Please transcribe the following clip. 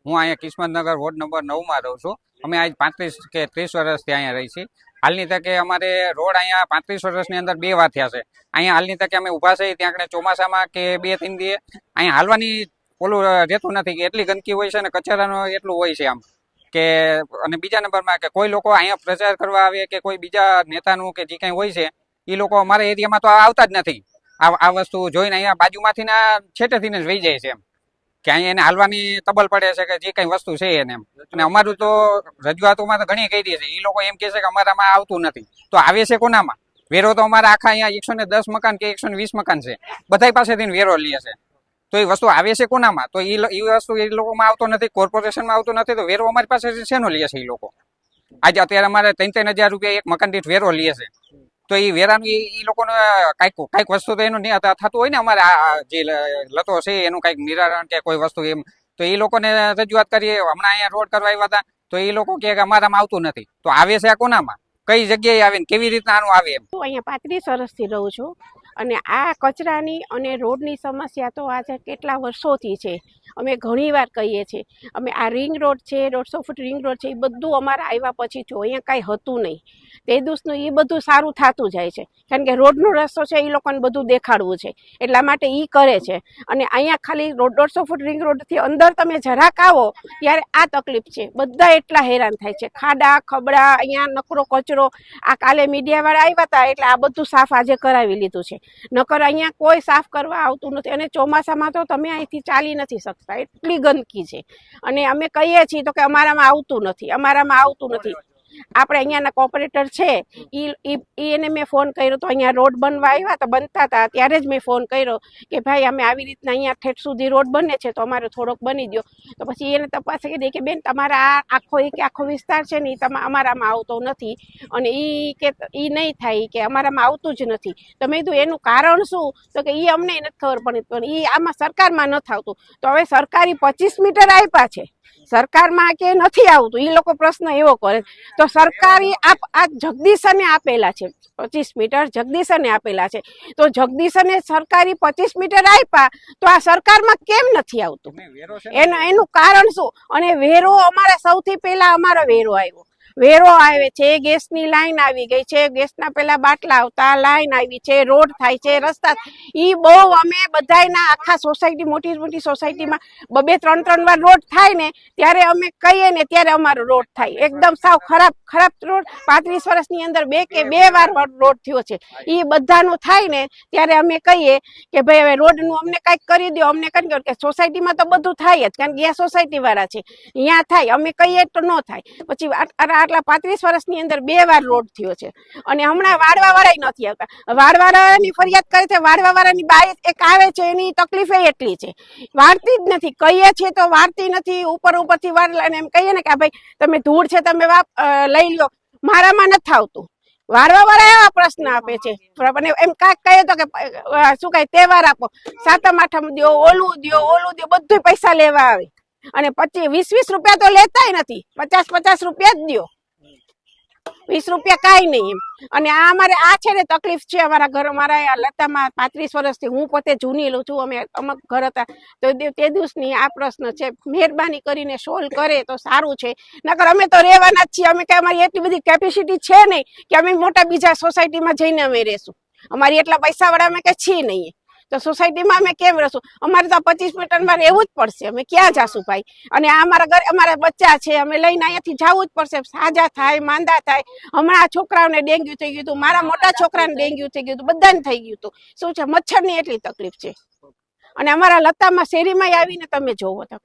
હું અહીંયા કિસ્મતનગર ward number 9 માં રહું છું। અમે આજ 35 કે 30 વર્ષથી અહીંયા રહી છીએ। હાલની તકે અમારે રોડ અહીંયા 35 વર્ષની અંદર 2 વાર થયા છે। અહીંયા હાલની તકે અમે ઊભા છીએ ત્યાં આગળ ચોમાસામાં કે 2-3 દી અહીંયા હાલવાની ઓલું રહેતું નથી કે એટલી ગંદકી હોય છે અને કચરાનો એટલું હોય છે આમ કે। અને બીજા નંબરમાં કે કોઈ લોકો અહીંયા પ્રચાર કરવા આવે કે કોઈ બીજા નેતાનું કે જે કંઈ હોય છે એ લોકો અમારા એરિયામાં તો આવતા જ નથી। આ વસ્તુ જોઈને અહીંયા બાજુમાંથી ના છેટેથી જ વહી જાય છે એમ કે અહીંયા એને હાલવાની તબલ પડે છે કે જે કઈ વસ્તુ છે એને એમ। અને અમારું તો રજૂઆતોમાં તો ઘણી કરી છે, એ લોકો એમ કહે છે કે અમારામાં આવતું નથી, તો આવે છે કોનામાં? વેરો તો અમારા આખા અહીંયા 110 મકાન કે 120 મકાન છે, બધા પાસેથી વેરો લે છે, તો એ વસ્તુ આવે છે કોનામાં? તો એ વસ્તુ એ લોકોમાં આવતો નથી, કોર્પોરેશનમાં આવતો નથી, તો વેરો અમારી પાસે શેનો લે છે એ લોકો? આજે અત્યારે અમારે 3-3 હજાર રૂપિયા એક મકાન દીઠ વેરો લે છે, તો એ વેરાનું એ લોકોને કાંઈક વસ્તુ તો એનું થતું હોય ને, અમારે જે લતો છે એનું કાંઈક નિરાકરણ કે કોઈ વસ્તુ એમ, તો એ લોકોને રજૂઆત કરીએ। હમણાં અહીંયા રોડ કરવા આવ્યા હતા તો એ લોકો કહે કે અમારામાં આવતું નથી, તો આવે છે આ કોનામાં? કઈ જગ્યાએ આવે ને કેવી રીતના આનું આવે એમ? હું અહીંયા 35 વર્ષથી રહું છું અને આ કચરાની અને રોડની સમસ્યા તો આજે કેટલા વર્ષોથી છે। અમે ઘણીવાર કહીએ છીએ, અમે આ રિંગ રોડ છે, 150 ફૂટ રિંગ રોડ છે, એ બધું અમારા આવ્યા પછી જો અહીંયા કાંઈ હતું નહીં, તે દિવસનું એ બધું સારું થતું જાય છે, કારણ કે રોડનો રસ્તો છે એ લોકોને બધું દેખાડવું છે એટલા માટે એ કરે છે। અને અહીંયા ખાલી 150 ફૂટ રિંગ રોડથી અંદર તમે જરાક આવો ત્યારે આ તકલીફ છે, બધા એટલા હેરાન થાય છે, ખાડા ખબડા, અહીંયા નકરો કચરો। આ કાલે મીડિયાવાળા આવ્યા હતા એટલે આ બધું સાફ આજે કરાવી લીધું છે, નકર અહીંયા કોઈ સાફ કરવા આવતું નથી। અને ચોમાસામાં તો તમે અહીંથી ચાલી નથી શકતા, એટલી ગંદકી છે। અને અમે કહીએ છીએ તો કે અમારામાં આવતું નથી, અમારામાં આવતું નથી। આપણે અહીંયાના કોર્પોરેટર છે એને મેં ફોન કર્યો તો અહીંયા રોડ બનવા આવ્યા તો બનતા હતા ત્યારે જ મેં ફોન કર્યો કે ભાઈ અમે આવી રીતના અહીંયા ઠેઠ સુધી રોડ બને છે તો અમારે થોડોક બની દો। તો પછી એને તપાસ કરી કે બેન તમારા આ આખો વિસ્તાર છે ને એ અમારામાં આવતો નથી, અને એ કે એ નહીં થાય કે અમારામાં આવતું જ નથી। તો મેં કીધું એનું કારણ શું? તો કે એ અમને નથી ખબર પડતી, પણ એ આમાં સરકારમાં નથી આવતું। તો હવે સરકારી 25 મીટર આપ્યા છે, સરકારમાં કે નથી આવતું, એ લોકો પ્રશ્ન એવો કરે તો સરકારી આ જગદીશને આપેલા છે 25 મીટર, જગદીશને આપેલા છે, તો જગદીશને સરકારી 25 મીટર આપ્યા તો આ સરકારમાં કેમ નથી આવતું? એનું કારણ શું? અને વેરો અમારે સૌથી પહેલા અમારો વેરો આવે છે, ગેસની લાઈન આવી ગઈ છે, ગેસના પેલા બાટલા આવતા, લાઈન આવી છે, રોડ થાય છે, રસ્તા, ઈ બહુ અમે બધાયના આખા સોસાયટી મોટી સોસાયટીમાં 2-3 વાર રોડ થાય ને ત્યારે અમે કહીએ ને ત્યારે અમારો રોડ થાય એકદમ સાવ ખરાબ રોડ। 35 વર્ષની અંદર 2 વાર રોડ થયો છે, એ બધાનું થાય ને ત્યારે અમે કહીએ કે ભાઈ હવે રોડનું અમને કાંઈક કરી દો, અમને કરી દો, કે સોસાયટીમાં તો બધું થાય જ, કારણ કે આ સોસાયટી વાળા છે, અહીંયા થાય, અમે કહીએ તો ન થાય। પછી આટલા 35 વર્ષની અંદર 2 વાર રોડ થયો છે, અને હમણાં વાળવા વાળા નથી આવતા, વાળવાવાળાની ફરિયાદ કરે છે, વાળવાવાળાની બાઈ એક આવે છે એની તકલીફ એટલી છે, વાળતી જ નથી, કહીએ છીએ તો વાળતી નથી, ઉપરથી વાળ એમ કહીએ ને કે ભાઈ તમે ધૂળ છે તમે લઈ લો, મારામાં નથી આવતું। વાળવાવાળા એવા પ્રશ્ન આપે છે, એમ કાંઈક કહીએ તો કે શું કાંઈ તહેવાર આપો, 7મ 8મ દો, ઓલું દો, બધું પૈસા લેવા આવે, અને 25-20 રૂપિયા તો લેતાય નથી, 50-50 રૂપિયા જ દો, 20 રૂપિયા કાંઈ નહીં એમ। અને આ અમારે આ છે ને તકલીફ છે અમારા ઘર, મારા લતામાં 35 વર્ષથી, હું પોતે જૂની લઉં છું, અમે અમુક ઘર હતા તો તે દિવસની આ પ્રશ્ન છે, મહેરબાની કરીને સોલ્વ કરે તો સારું છે, નકર અમે તો રહેવાના જ છીએ। અમે કઈ અમારી એટલી બધી કેપેસિટી છે નહીં કે અમે મોટા બીજા સોસાયટીમાં જઈને અમે રહેશું, અમારી એટલા પૈસાવાળા અમે કઈ છીએ નહીં, તો સોસાયટીમાં અમે કેમ રહેશું? અમારે તો 25 મીટરમાં રહેવું જ પડશે, અમે ક્યાં જાશું ભાઈ? અને આ અમારા બચ્ચા છે, અમે લઈને અહીંયાથી જવું જ પડશે, સાજા થાય, માંદા થાય। હમણાં છોકરાઓને ડેન્ગ્યુ થઈ ગયું હતું, મારા મોટા છોકરાને ડેન્ગ્યુ થઈ ગયું હતું, બધાને થઈ ગયું હતું, શું છે મચ્છરની એટલી તકલીફ છે। અને અમારા લતામાં શેરીમાં આવીને તમે જોવો તો